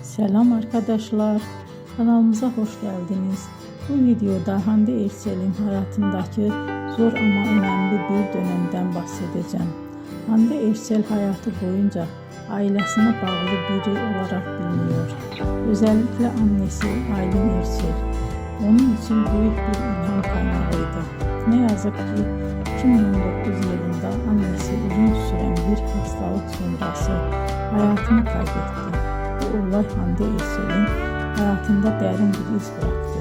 Selam arkadaşlar, kanalımıza hoş geldiniz. Bu videoda Hande Erçel'in hayatındaki zor ama önemli bir dönemden bahsedeceğim. Hande Erçel hayatı boyunca ailesine bağlı biri olarak biliniyor. Özellikle annesi Aylin Erçel onun için büyük bir ilham kaynağıydı. Ne yazık ki 2019 yılında annesi uzun süren bir hastalık sonrası hayatını kaybetti. Bu olay Hande Erçel'in hayatında derin bir iz bıraktı.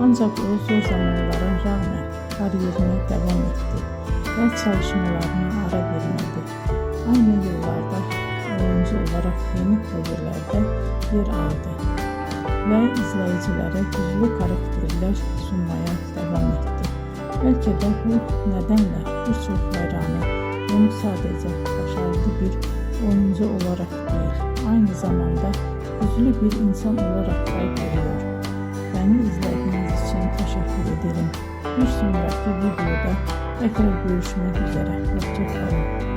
Ancak o zor zamanlara rağmen kariyerine devam etti ve çalışmalarına ara vermedi. Aynı yıllarda oyuncu olarak yeni projelerde yer aldı ve izleyicilere güçlü karakterler sunmaya devam etti. Belki de bu nedenle birçok hayranı onu sadece başarılı bir oyuncu olarak değil, aynı zamanda güçlü bir insan olarak da görüyor. Beni izlediğiniz için teşekkür ederim. Bir sonraki videoda tekrar görüşmek üzere. Hoşça kalın.